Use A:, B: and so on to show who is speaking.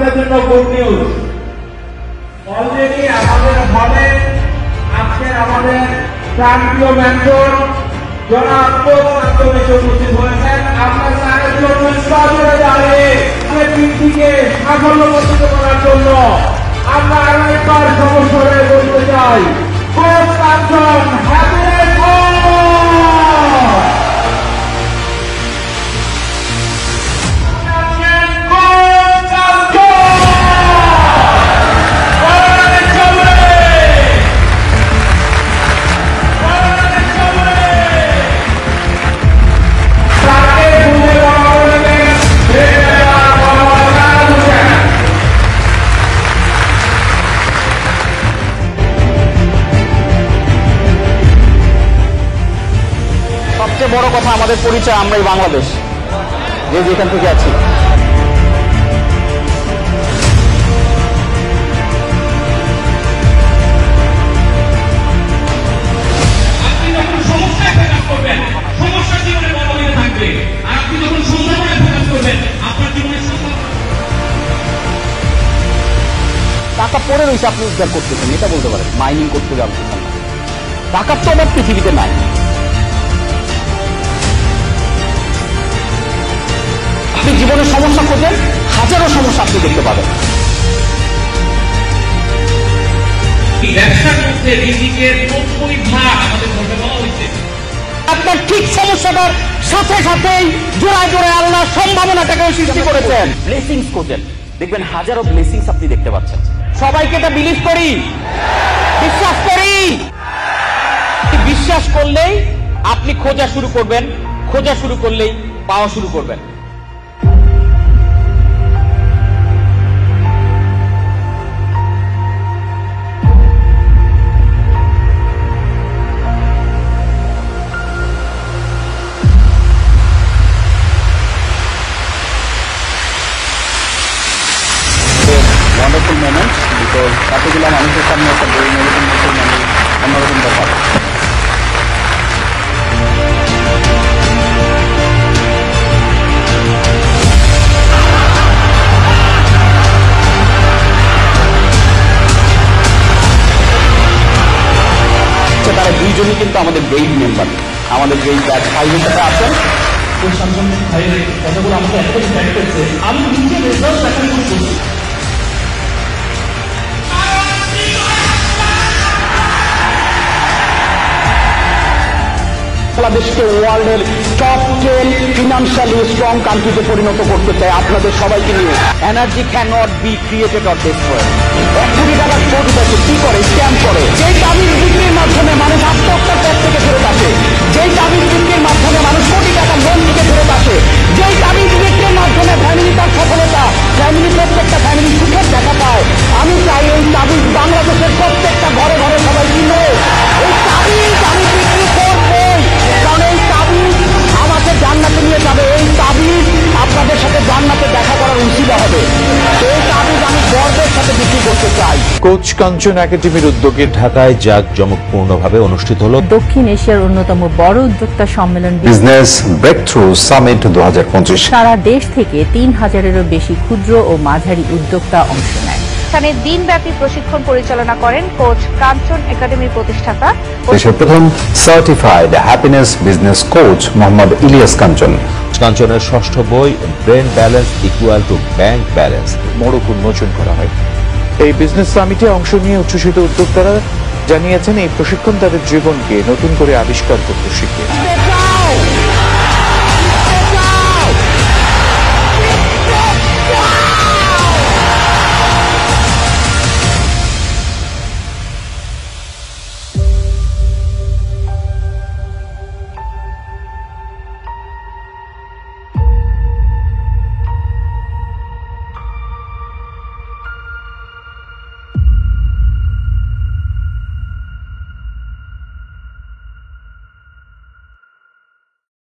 A: আপনাদের জন্য good news, already আমাদের হলে আজকে আমাদের প্রান্তীয় মেন্টর জনাব উপস্থিত হয়েছেন। আপনার তাদের জন্য দাঁড়িয়ে পৃথিবীকে সাফল্যমণ্ডিত করার জন্য আমরা আরেকবার সমস্যায় বলতে চাই, কোচ কাঞ্চন হ্যাপিনেস
B: সবচেয়ে বড় কথা, আমাদের পরিচয় আমরাই বাংলাদেশ, যে যেখান থেকে আছি।
C: আপনি যখন সমস্যায় ফোকাস করবেন, সমস্যা জীবনে বড় হয়ে থাকবে। আর আপনি যখন সন্ধ্যাবেলায় ফোকাস করবেন, আপনার জীবনে
B: টাকা পড়ে রয়েছে, আপনি উদ্ধার করতেছেন, এটা বলতে পারেন। মাইনিং করতে যাচ্ছেন না, টাকার তো আমার পৃথিবীতে নাই। আপনি জীবনের সমস্যা খোঁজেন, হাজারো সমস্যা আপনি দেখতে পাবেন।
C: ব্যবসার মধ্যে রিজিকের 90% আমাদের ধর্মে বলা হয়েছে।
B: আপনার ঠিক সমস্যাটার সাথে সাথেই জোড়ায় জোড়ায় আল্লাহ সম্ভাবনাটাকে সৃষ্টি করেছেন। ব্লেসিংস খোঁজেন, দেখবেন হাজারো ব্লেসিংস আপনি দেখতে পাচ্ছেন। সবাইকে এটা বিলিভ করি, বিশ্বাস করি। বিশ্বাস করলেই আপনি খোঁজা শুরু করবেন, খোঁজা শুরু করলেই পাওয়া শুরু করবেন। wonderful moments because কতগুলো মানুষের সামনে একটা বই অন্যরকম ব্যাপার। তারা দুইজনই কিন্তু আমাদের গ্রেড মেম্বার, আমাদের গ্রেড ব্যাচ 5 সাথে আছেন।
C: ওই সাংগঠনিক ভাইয়ের কথাগুলো আমাকে এত ব্যাক করছে, আমি নিজে রেজাল্ট দেখার জন্য করছি।
B: বাংলাদেশকে ওয়ার্ল্ডের টপ 10 ফিনান্সিয়ালি স্ট্রং কান্ট্রিতে পরিণত করতে চাই আপনাদের সবাইকে নিয়ে। Energy can not be created or destroyed. 1 কোটি টাকা কোটি আছে কি করে, স্ক্যাম করে। যেই তাবিজ বিক্রির মাধ্যমে মানুষ আত্মহত্যার পথ থেকে ফেরত আসে, যেই তাবিজ বিক্রির মাধ্যমে মানুষ কোটি টাকা লোন থেকে ফেরত আসে, যেই তাবিজ বিক্রির মাধ্যমে ফ্যামিলি তার সফলতা, ফ্যামিলি প্রত্যেকটা ফ্যামিলি সুখের দেখা পায়। আমি চাই এই তাবিজ বাংলাদেশের প্রত্যেকটা ঘরে ঘরে সবাই কিনে এই তাবিজ আমি বিক্রি করবো, কারণ এই তাবিজ আমাকে জান্নাতে নিয়ে যাবে। এই তাবিজ আপনাদের সাথে জান্নাতে দেখা করার উসিলা হবে। এই তাবিজ আমি গর্বের সাথে বিক্রি করতে চাই।
D: কোচ কাঞ্চন একাডেমির উদ্যোগে ঢাকায় জাঁকজমকপূর্ণভাবে অনুষ্ঠিত হলো
E: দক্ষিণ এশিয়ার অন্যতম বড় উদ্যোক্তা সম্মেলন
D: বিজনেস ব্রেকথ্রু সামিট 2025।
E: সারা দেশ থেকে 3000-এরও বেশি ক্ষুদ্র ও মাঝারি উদ্যোক্তা অংশ নেয়।
F: এখানে দিনব্যাপী প্রশিক্ষণ পরিচালনা করেন কোচ কাঞ্চন একাডেমির প্রতিষ্ঠাতা
D: দেশের প্রথম certified happiness business coach Mohammad Ilias Kanchan. কাঞ্চনের ষষ্ঠ বই brain balance equal to bank balance মোড়ক উন্মোচন করা হয়। এই বিজনেস সামিটে অংশ নিয়ে উচ্ছ্বসিত উদ্যোক্তারা জানিয়েছেন এই প্রশিক্ষণ তাদের জীবনকে নতুন করে আবিষ্কার করতে শিখিয়েছে।